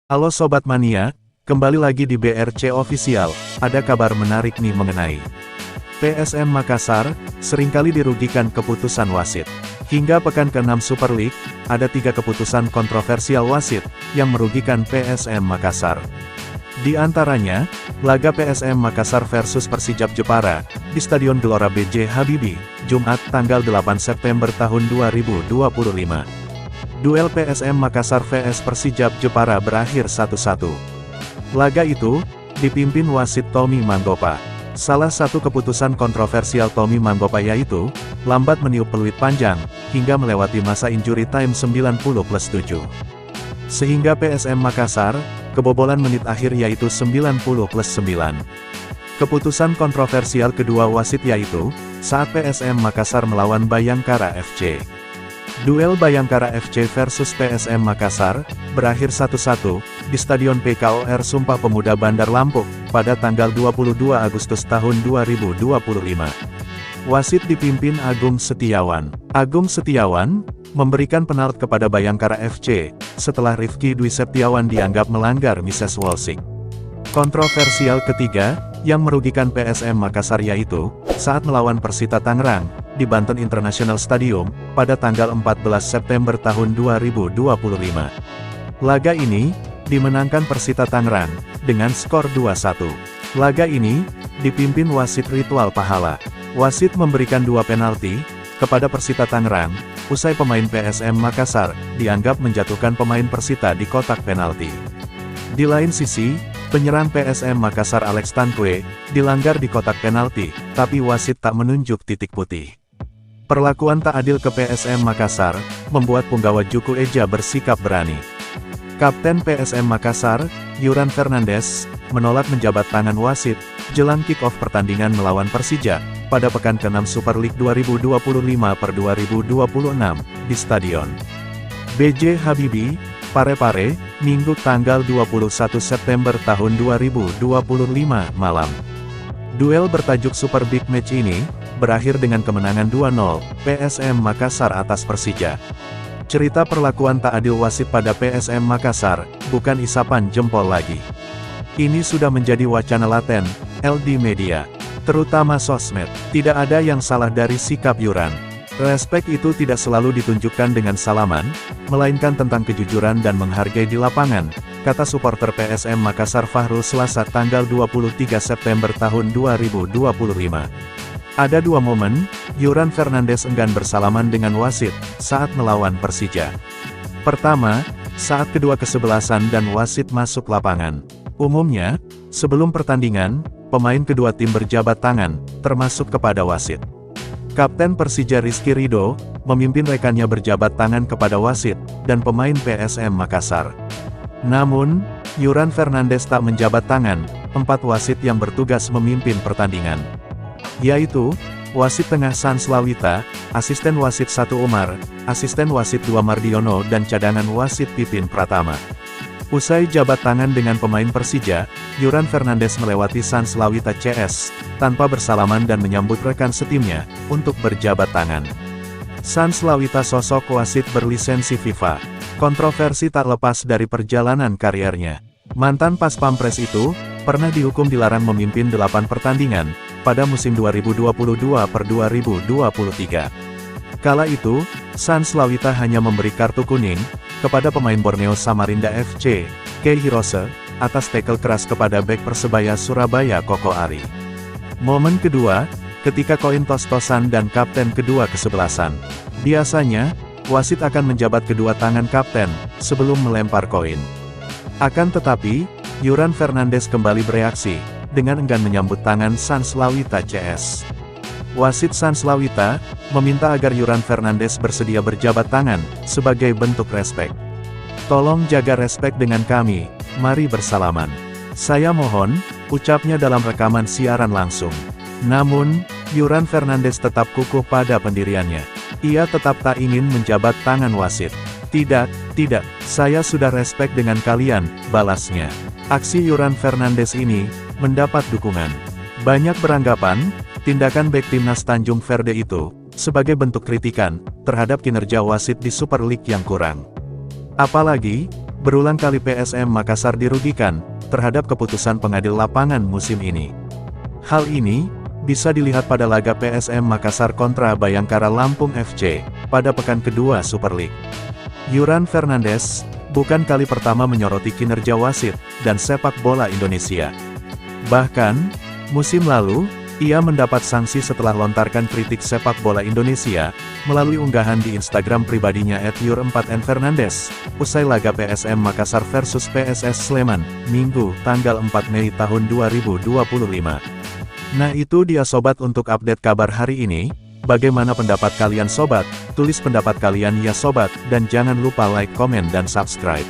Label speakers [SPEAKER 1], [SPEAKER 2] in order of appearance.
[SPEAKER 1] Halo Sobat Mania, kembali lagi di BRC Official. Ada kabar menarik nih mengenai PSM Makassar, seringkali dirugikan keputusan wasit. Hingga pekan ke-6 Super League, ada 3 keputusan kontroversial wasit, yang merugikan PSM Makassar. Di antaranya, laga PSM Makassar versus Persijap Jepara, di Stadion Gelora B.J. Habibie, Jumat tanggal 8 September tahun 2025. Duel PSM Makassar vs Persijap Jepara berakhir 1-1. Laga itu, dipimpin wasit Tommy Manggopa. Salah satu keputusan kontroversial Tommy Manggopa yaitu, lambat meniup peluit panjang, hingga melewati masa injury time 90+7. Sehingga PSM Makassar, kebobolan menit akhir yaitu 90+9. Keputusan kontroversial kedua wasit yaitu, saat PSM Makassar melawan Bayangkara FC. Duel Bayangkara FC versus PSM Makassar, berakhir 1-1, di Stadion PKOR Sumpah Pemuda Bandar Lampung, pada tanggal 22 Agustus tahun 2025. Wasit dipimpin Agung Setiawan. Agung Setiawan, memberikan penalti kepada Bayangkara FC, setelah Rifki Dwi Septiawan dianggap melanggar Mrs. Wolsik. Kontroversial ketiga, yang merugikan PSM Makassar yaitu, saat melawan Persita Tangerang, di Banten International Stadium, pada tanggal 14 September tahun 2025. Laga ini, dimenangkan Persita Tangerang, dengan skor 2-1. Laga ini, dipimpin wasit Ritual Pahala. Wasit memberikan 2 penalti, kepada Persita Tangerang, usai pemain PSM Makassar, dianggap menjatuhkan pemain Persita di kotak penalti. Di lain sisi, penyerang PSM Makassar Alex Tanque, dilanggar di kotak penalti, tapi wasit tak menunjuk titik putih. Perlakuan tak adil ke PSM Makassar, membuat punggawa Juku Eja bersikap berani. Kapten PSM Makassar, Yuran Fernandes, menolak menjabat tangan wasit, jelang kick-off pertandingan melawan Persija, pada pekan ke-6 Super League 2025/2026, di Stadion B.J. Habibie, Parepare, Minggu tanggal 21 September tahun 2025 malam. Duel bertajuk Super Big Match ini, berakhir dengan kemenangan 2-0, PSM Makassar atas Persija. Cerita perlakuan tak adil wasit pada PSM Makassar, bukan isapan jempol lagi. Ini sudah menjadi wacana laten, LD Media, terutama sosmed. Tidak ada yang salah dari sikap Yuran. Respek itu tidak selalu ditunjukkan dengan salaman, melainkan tentang kejujuran dan menghargai di lapangan, kata supporter PSM Makassar Fahrul Selasa tanggal 23 September tahun 2025. Ada 2 momen, Yuran Fernandes enggan bersalaman dengan wasit, saat melawan Persija. Pertama, saat kedua kesebelasan dan wasit masuk lapangan. Umumnya, sebelum pertandingan, pemain kedua tim berjabat tangan, termasuk kepada wasit. Kapten Persija Rizky Ridho, memimpin rekannya berjabat tangan kepada wasit, dan pemain PSM Makassar. Namun, Yuran Fernandes tak menjabat tangan, 4 wasit yang bertugas memimpin pertandingan. Yaitu, wasit tengah Sans Lawita, asisten wasit 1 Umar, asisten wasit 2 Mardiono dan cadangan wasit Pipin Pratama. Usai jabat tangan dengan pemain Persija, Yuran Fernandes melewati Sans Lawita CS, tanpa bersalaman dan menyambut rekan setimnya, untuk berjabat tangan. Sans Lawita sosok wasit berlisensi FIFA. Kontroversi tak lepas dari perjalanan kariernya. Mantan Pas Pampres itu, pernah dihukum dilarang memimpin 8 pertandingan, pada musim 2022/2023. Kala itu, Sans Lawita hanya memberi kartu kuning, kepada pemain Borneo Samarinda FC, Kei Hirose, atas tackle keras kepada bek Persebaya Surabaya Koko Ari. Momen kedua, ketika koin tos-tosan dan kapten kedua kesebelasan. Biasanya, wasit akan menjabat kedua tangan kapten, sebelum melempar koin. Akan tetapi, Yuran Fernandes kembali bereaksi, dengan enggan menyambut tangan Sans Lawita CS. Wasit Sans Lawita, meminta agar Yuran Fernandes bersedia berjabat tangan, sebagai bentuk respek. Tolong jaga respek dengan kami, mari bersalaman. Saya mohon, ucapnya dalam rekaman siaran langsung. Namun, Yuran Fernandes tetap kukuh pada pendiriannya. Ia tetap tak ingin menjabat tangan wasit. Tidak, saya sudah respek dengan kalian, balasnya. Aksi Yuran Fernandes ini, mendapat dukungan. Banyak beranggapan, tindakan bek timnas Tanjung Verde itu, sebagai bentuk kritikan, terhadap kinerja wasit di Super League yang kurang. Apalagi, Berulang kali PSM Makassar dirugikan terhadap keputusan pengadil lapangan musim ini. Hal ini bisa dilihat pada laga PSM Makassar kontra Bayangkara Lampung FC pada pekan kedua Super League. Yuran Fernandes bukan kali pertama menyoroti kinerja wasit dan sepak bola Indonesia. Bahkan, musim lalu, ia mendapat sanksi setelah lontarkan kritik sepak bola Indonesia melalui unggahan di Instagram pribadinya @yur4nfernandes usai laga PSM Makassar versus PSS Sleman, Minggu, tanggal 4 Mei tahun 2025. Nah itu dia sobat untuk update kabar hari ini. Bagaimana pendapat kalian sobat? Tulis pendapat kalian ya sobat, dan jangan lupa like, komen dan subscribe.